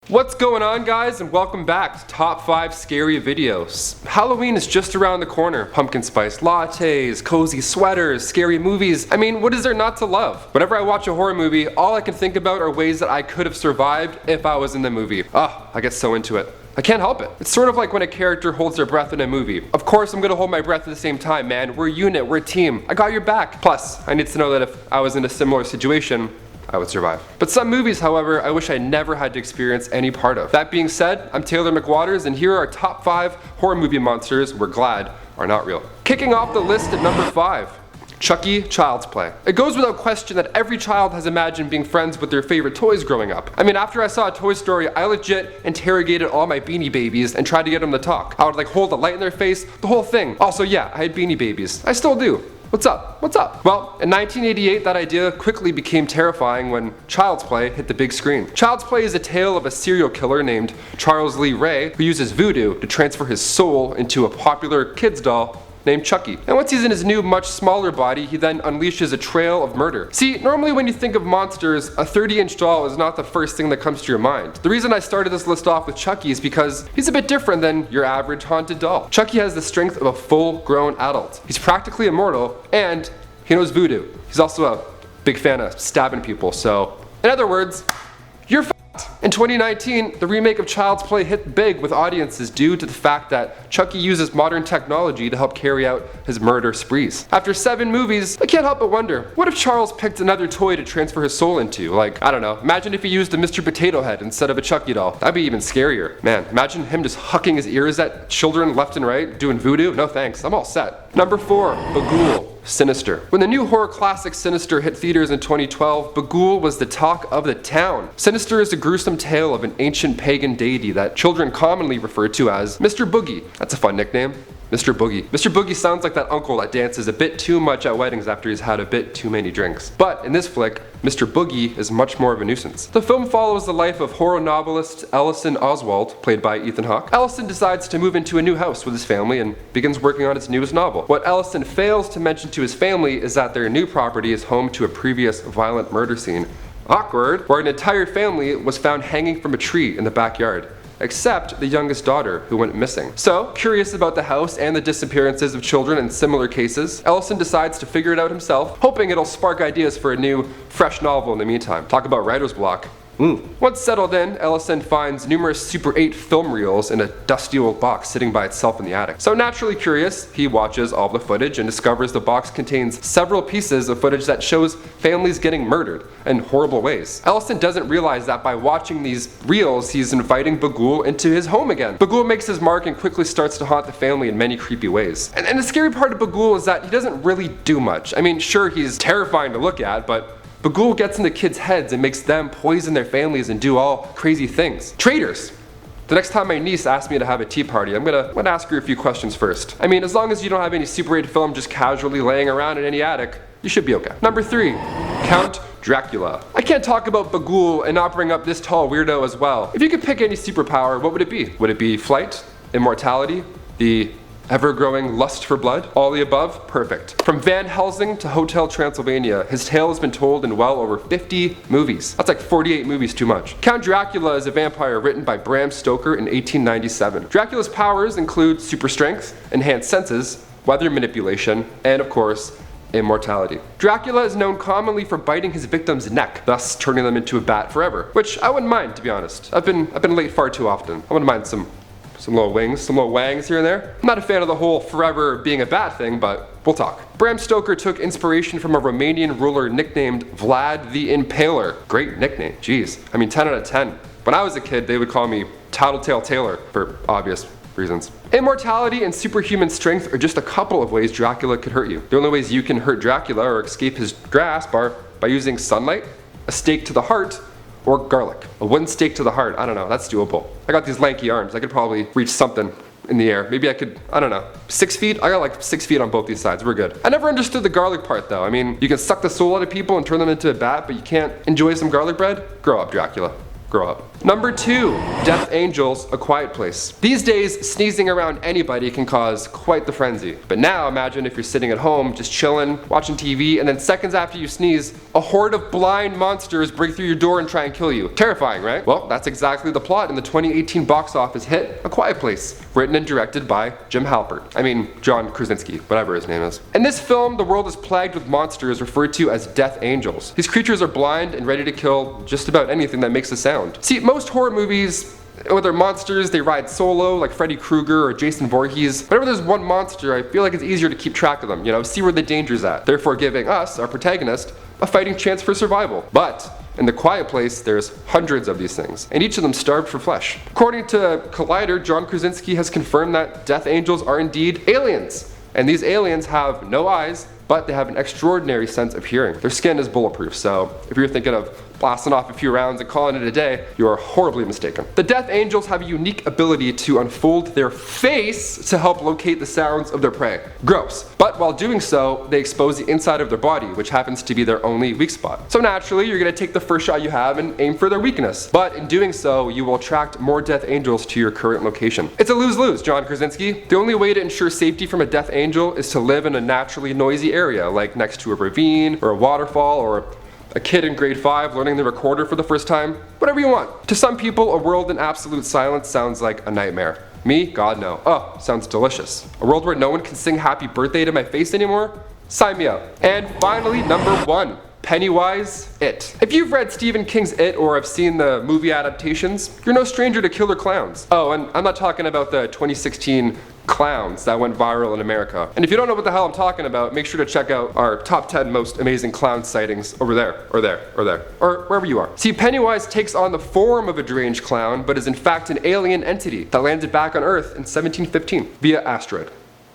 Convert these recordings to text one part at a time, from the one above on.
What's going on, guys, and welcome back to Top 5 Scary Videos. Halloween is just around the corner. Pumpkin spice lattes, cozy sweaters, scary movies. I mean, what is there not to love? Whenever I watch a horror movie, all I can think about are ways that I could have survived if I was in the movie. I get so into it. I can't help it. It's sort of like when a character holds their breath in a movie. Of course, I'm gonna hold my breath at the same time, man. We're a unit, we're a team. I got your back. Plus, I need to know that if I was in a similar situation, I would survive. But some movies, however, I wish I never had to experience any part of. That being said, I'm Taylor McWatters, and here are our top 5 horror movie monsters we're glad are not real. Kicking off the list at number 5. Chucky, Child's Play. It goes without question that every child has imagined being friends with their favorite toys growing up. I mean, after I saw a Toy Story, I legit interrogated all my Beanie Babies and tried to get them to talk. I would like hold a light in their face, the whole thing. Also, yeah, I had Beanie Babies. I still do. What's up? What's up? Well, in 1988, that idea quickly became terrifying when Child's Play hit the big screen. Child's Play is a tale of a serial killer named Charles Lee Ray who uses voodoo to transfer his soul into a popular kids doll named Chucky. And once he's in his new, much smaller body, he then unleashes a trail of murder. See, normally when you think of monsters, a 30-inch doll is not the first thing that comes to your mind. The reason I started this list off with Chucky is because he's a bit different than your average haunted doll. Chucky has the strength of a full-grown adult. He's practically immortal, and he knows voodoo. He's also a big fan of stabbing people, so in other words, you're f***ed. In 2019, the remake of Child's Play hit big with audiences due to the fact that Chucky uses modern technology to help carry out his murder sprees. After 7 movies, I can't help but wonder, what if Charles picked another toy to transfer his soul into? Like, I don't know, imagine if he used a Mr. Potato Head instead of a Chucky doll. That'd be even scarier. Man, imagine him just hucking his ears at children left and right, doing voodoo. No thanks, I'm all set. Number 4, BAGUUL. Sinister. When the new horror classic Sinister hit theaters in 2012, BAGUUL was the talk of the town. Sinister is a gruesome tale of an ancient pagan deity that children commonly refer to as Mr. Boogie. That's a fun nickname. Mr. Boogie. Mr. Boogie sounds like that uncle that dances a bit too much at weddings after he's had a bit too many drinks. But in this flick, Mr. Boogie is much more of a nuisance. The film follows the life of horror novelist Ellison Oswald, played by Ethan Hawke. Ellison decides to move into a new house with his family and begins working on his newest novel. What Ellison fails to mention to his family is that their new property is home to a previous violent murder scene. Awkward, where an entire family was found hanging from a tree in the backyard, except the youngest daughter, who went missing. So, curious about the house and the disappearances of children in similar cases, Ellison decides to figure it out himself, hoping it'll spark ideas for a new, fresh novel in the meantime. Talk about writer's block. Once settled in, Ellison finds numerous Super 8 film reels in a dusty old box sitting by itself in the attic. So naturally curious, he watches all the footage and discovers the box contains several pieces of footage that shows families getting murdered in horrible ways. Ellison doesn't realize that by watching these reels, he's inviting BAGUUL into his home again. BAGUUL makes his mark and quickly starts to haunt the family in many creepy ways. And the scary part of BAGUUL is that he doesn't really do much. I mean, sure, he's terrifying to look at, but BAGUUL gets into kids' heads and makes them poison their families and do all crazy things. Traitors! The next time my niece asks me to have a tea party, I'm gonna ask her a few questions first. I mean, as long as you don't have any Super 8 film just casually laying around in any attic, you should be okay. Number 3, Count Dracula. I can't talk about BAGUUL and not bring up this tall weirdo as well. If you could pick any superpower, what would it be? Would it be flight? Immortality? The ever-growing lust for blood? All the above? Perfect. From Van Helsing to Hotel Transylvania, his tale has been told in well over 50 movies. That's like 48 movies too much. Count Dracula is a vampire written by Bram Stoker in 1897. Dracula's powers include super strength, enhanced senses, weather manipulation, and of course, immortality. Dracula is known commonly for biting his victim's neck, thus turning them into a bat forever. Which I wouldn't mind, to be honest. I've been late far too often. I wouldn't mind some little wings, some little wangs here and there. I'm not a fan of the whole forever being a bad thing, but we'll talk. Bram Stoker took inspiration from a Romanian ruler nicknamed Vlad the Impaler. Great nickname, jeez. I mean, 10 out of 10. When I was a kid, they would call me Tattletale Taylor, for obvious reasons. Immortality and superhuman strength are just a couple of ways Dracula could hurt you. The only ways you can hurt Dracula or escape his grasp are by using sunlight, a stake to the heart, or garlic. A wooden stake to the heart, I don't know, that's doable. I got these lanky arms, I could probably reach something in the air. Maybe I could, I don't know, 6 feet? I got like 6 feet on both these sides, we're good. I never understood the garlic part though. I mean, you can suck the soul out of people and turn them into a bat, but you can't enjoy some garlic bread? Grow up, Dracula. Grow up. Number 2, Death Angels, A Quiet Place. These days, sneezing around anybody can cause quite the frenzy. But now imagine if you're sitting at home, just chilling, watching TV, and then seconds after you sneeze, a horde of blind monsters break through your door and try and kill you. Terrifying, right? Well, that's exactly the plot in the 2018 box office hit, A Quiet Place, written and directed by John Krasinski, whatever his name is. In this film, the world is plagued with monsters referred to as Death Angels. These creatures are blind and ready to kill just about anything that makes a sound. See, most horror movies, when they're monsters, they ride solo, like Freddy Krueger or Jason Voorhees. Whenever there's one monster, I feel like it's easier to keep track of them, see where the danger's at, therefore giving us, our protagonist, a fighting chance for survival. But in The Quiet Place, there's hundreds of these things, and each of them starved for flesh. According to Collider, John Krasinski has confirmed that Death Angels are indeed aliens. And these aliens have no eyes, but they have an extraordinary sense of hearing. Their skin is bulletproof, so if you're thinking of blasting off a few rounds and calling it a day, you are horribly mistaken. The Death Angels have a unique ability to unfold their face to help locate the sounds of their prey. Gross. But while doing so, they expose the inside of their body, which happens to be their only weak spot. So naturally, you're gonna take the first shot you have and aim for their weakness. But in doing so, you will attract more Death Angels to your current location. It's a lose-lose, John Krasinski. The only way to ensure safety from a Death Angel is to live in a naturally noisy area, like next to a ravine, or a waterfall, or a kid in grade 5 learning the recorder for the first time. Whatever you want. To some people, a world in absolute silence sounds like a nightmare. Me? God no. Oh, sounds delicious. A world where no one can sing happy birthday to my face anymore? Sign me up. And finally, number 1. Pennywise, It. If you've read Stephen King's It or have seen the movie adaptations, you're no stranger to killer clowns. Oh, and I'm not talking about the 2016 clowns that went viral in America. And if you don't know what the hell I'm talking about, make sure to check out our top 10 most amazing clown sightings over there, or there, or there, or wherever you are. See, Pennywise takes on the form of a deranged clown, but is in fact an alien entity that landed back on Earth in 1715 via asteroid.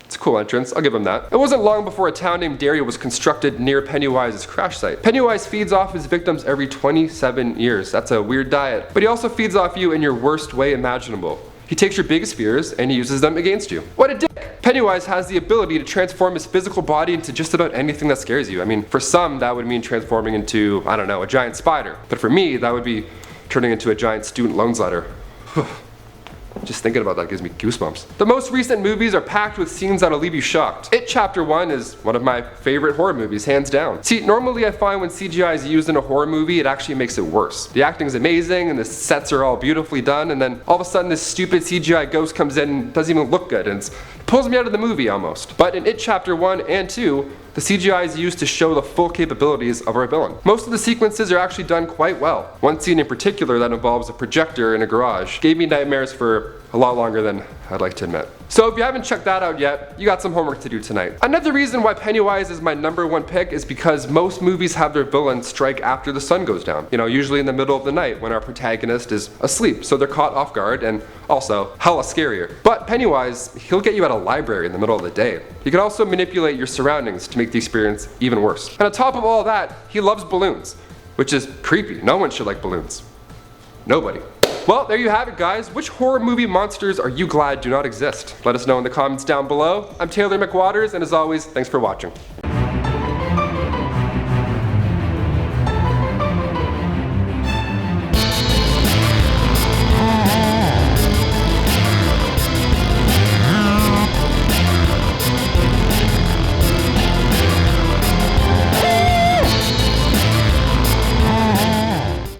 It's a cool entrance, I'll give him that. It wasn't long before a town named Derry was constructed near Pennywise's crash site. Pennywise feeds off his victims every 27 years. That's a weird diet. But he also feeds off you in your worst way imaginable. He takes your biggest fears and he uses them against you. What a dick! Pennywise has the ability to transform his physical body into just about anything that scares you. I mean, for some that would mean transforming into, I don't know, a giant spider. But for me, that would be turning into a giant student loans letter. Just thinking about that gives me goosebumps. The most recent movies are packed with scenes that'll leave you shocked. It Chapter 1 is one of my favorite horror movies, hands down. See, normally I find when CGI is used in a horror movie, it actually makes it worse. The acting is amazing and the sets are all beautifully done, and then all of a sudden this stupid CGI ghost comes in and doesn't even look good, and it pulls me out of the movie almost. But in It Chapter 1 and 2, the CGI is used to show the full capabilities of our villain. Most of the sequences are actually done quite well. One scene in particular that involves a projector in a garage gave me nightmares for a lot longer than I'd like to admit. So if you haven't checked that out yet, you got some homework to do tonight. Another reason why Pennywise is my number 1 pick is because most movies have their villain strike after the sun goes down. Usually in the middle of the night when our protagonist is asleep, so they're caught off guard and also hella scarier. But Pennywise, he'll get you at a library in the middle of the day. He can also manipulate your surroundings to make the experience even worse. And on top of all that, he loves balloons, which is creepy. No one should like balloons. Nobody. Well, there you have it, guys. Which horror movie monsters are you glad do not exist? Let us know in the comments down below. I'm Taylor McWatters, and as always, thanks for watching.